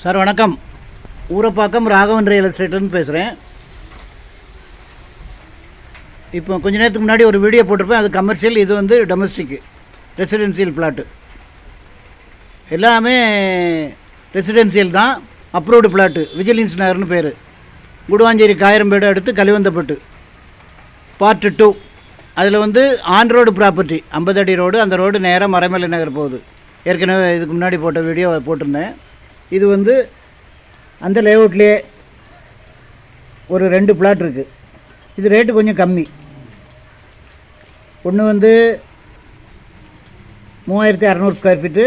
Sir வணக்கம். Urapakkam Raghavan real எஸ்டேட்லேருந்து பேசுகிறேன். இப்போ கொஞ்ச நேரத்துக்கு முன்னாடி ஒரு வீடியோ போட்டிருப்பேன். அது கமர்ஷியல், இது வந்து டொமஸ்டிக்கு ரெசிடென்சியல் பிளாட்டு. எல்லாமே ரெசிடென்சியல் தான். Approved plot. விஜிலன்ஸ் நகர்னு பேர். குடுவாஞ்சேரி காயரம்பேடு அடுத்து கலிவந்தப்பட்டு பார்ட் 2. அதில் வந்து ஆன் ரோடு ப்ராப்பர்ட்டி 50 அடி ரோடு. அந்த ரோடு நேராக மறைமலை நகர் போகுது. ஏற்கனவே இதுக்கு முன்னாடி போட்ட வீடியோ போட்டிருந்தேன். இது வந்து அந்த லேஅவுட்லேயே ஒரு 2 பிளாட் இருக்குது. இது ரேட்டு கொஞ்சம் கம்மி. ஒன்று வந்து 3600 ஸ்கொயர் ஃபீட்டு,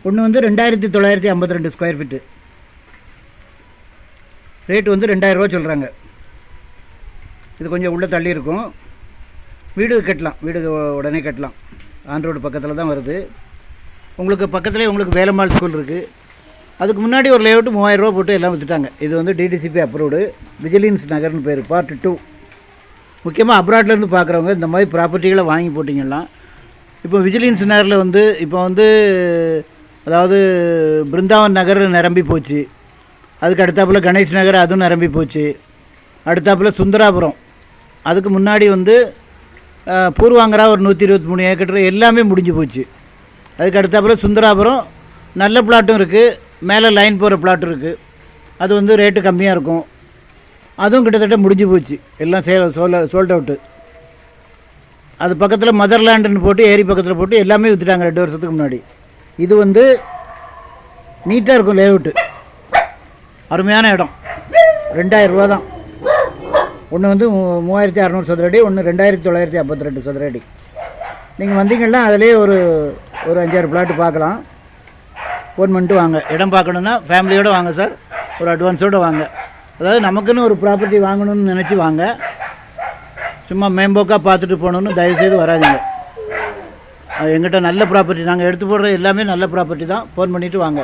ஒன்று வந்து 2952 ஸ்கொயர் ஃபீட்டு. ரேட்டு வந்து 2000 ரூபா சொல்கிறாங்க. இது கொஞ்சம் உள்ளே தள்ளி இருக்கும். வீடு கட்டலாம், வீடு உடனே கட்டலாம். ஆன் ரோடு பக்கத்தில் தான் வருது. உங்களுக்கு பக்கத்துலேயே உங்களுக்கு வேலம்மாள் ஸ்கூல் இருக்குது. அதுக்கு முன்னாடி ஒரு லேஅவுட்டு 3000 ரூபா போட்டு எல்லாம் விற்றுட்டாங்க. இது வந்து டிடிசிபி அப்ரூவ்டு. விஜிலன்ஸ் நகர்னு பேர். பார்ட் 2. முக்கியமாக அப்ராட்லேருந்து பார்க்குறவங்க இந்த மாதிரி ப்ராப்பர்ட்டிகளை வாங்கி போட்டிங்கன்னா, இப்போ விஜிலன்ஸ் நகரில் வந்து இப்போ வந்து அதாவது பிருந்தாவன் நகர் நிரம்பி போச்சு. அதுக்கு அடுத்தாப்பில் கணேஷ் நகர் அதுவும் நிரம்பி போச்சு. அடுத்தாப்பில் சுந்தராபுரம், அதுக்கு முன்னாடி வந்து பூர்வாங்கரா ஒரு 123 ஏக்கர் எல்லாமே முடிஞ்சு போச்சு. அதுக்கு அடுத்தாப்பில் சுந்தராபுரம் நல்ல பிளாட்டும் இருக்குது, மேலே லைன் போகிற பிளாட்டும் இருக்குது. அது வந்து ரேட்டு கம்மியாக இருக்கும். அதுவும் கிட்டத்தட்ட முடிஞ்சு போச்சு. எல்லாம் சோல்ட் அவுட்டு. அது பக்கத்தில் மதர்லேண்டுன்னு போட்டு ஏரி பக்கத்தில் போட்டு எல்லாமே விற்றுட்டாங்க 2 வருஷத்துக்கு முன்னாடி. இது வந்து நீட்டாக இருக்கும் லேஅவுட்டு. அருமையான இடம். 2000 ரூபா தான். ஒன்று வந்து 3600 சதுர அடி, ஒன்று 2952 சதுர அடி. நீங்கள் வந்தீங்கன்னா அதிலே ஒரு 5-6 பிளாட்டு பார்க்கலாம். ஃபோன் பண்ணிட்டு வாங்க. இடம் பார்க்கணுன்னா ஃபேமிலியோடு வாங்க சார். ஒரு அட்வான்ஸோடு வாங்க. அதாவது நமக்குன்னு ஒரு ப்ராப்பர்ட்டி வாங்கணும்னு நினச்சி வாங்க. சும்மா மேம்போக்காக பார்த்துட்டு போகணுன்னு தயவுசெய்து வராதிங்க. எங்கிட்ட நல்ல ப்ராப்பர்ட்டி, நாங்கள் எடுத்து போடுற எல்லாமே நல்ல ப்ராப்பர்ட்டி தான். ஃபோன் பண்ணிவிட்டு வாங்க.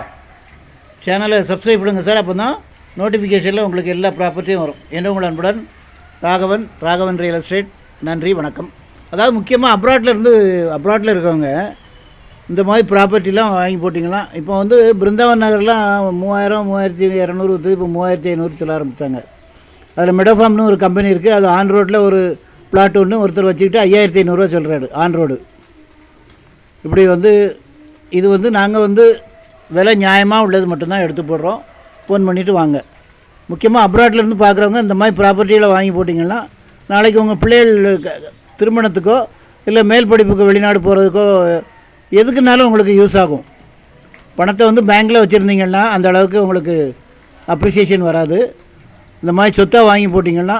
சேனலை சப்ஸ்கிரைப் பண்ணுங்கள் சார். அப்போ தான் நோட்டிஃபிகேஷனில் உங்களுக்கு எல்லா ப்ராப்பர்ட்டியும் வரும். என்ன உங்கள் அன்புடன் ராகவன் ரியல் எஸ்டேட். நன்றி, வணக்கம். அதாவது முக்கியமாக அப்ராட்டில் இருக்கவங்க இந்த மாதிரி ப்ராப்பர்ட்டிலாம் வாங்கி போட்டிங்கன்னா, இப்போ வந்து பிருந்தாவன் நகர்லாம் 3000 3200 விற்று இப்போ 3500 சொல்ல ஆரம்பித்தாங்க. அதில் மெடோஃபார்ம்னு ஒரு கம்பெனி இருக்குது. அது ஆன் ரோட்டில் ஒரு பிளாட் ஒன்று ஒருத்தர் வச்சுக்கிட்டு 5500 ரூபா சொல்கிறாரு ஆன் ரோடு. இப்படி வந்து இது வந்து நாங்கள் வந்து விலை நியாயமாக உள்ளது மட்டும்தான் எடுத்து போடுறோம். ஃபோன் பண்ணிவிட்டு வாங்க. முக்கியமாக அப்ராட்லேருந்து பார்க்குறவங்க இந்த மாதிரி ப்ராப்பர்ட்டியில் வாங்கி போட்டிங்கன்னா, நாளைக்கு உங்கள் பிள்ளைகள் திருமணத்துக்கோ இல்லை மேல் படிப்புக்கு வெளிநாடு போகிறதுக்கோ எதுக்குனாலும் உங்களுக்கு யூஸ் ஆகும். பணத்தை வந்து பேங்க்கில் வச்சுருந்தீங்கன்னா அந்த அளவுக்கு உங்களுக்கு அப்ரிசியேஷன் வராது. இந்த மாதிரி சொத்தாக வாங்கி போட்டிங்கன்னா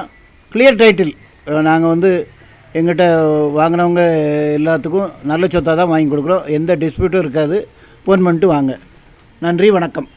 கிளியர் டைட்டில். நாங்கள் வந்து எங்கிட்ட வாங்கினவங்க எல்லாத்துக்கும் நல்ல சொத்தாக தான் வாங்கி கொடுக்குறோம். எந்த டிஸ்பியூட்டும் இருக்காது. ஃபோன் பண்ணிட்டு வாங்க. நன்றி, வணக்கம்.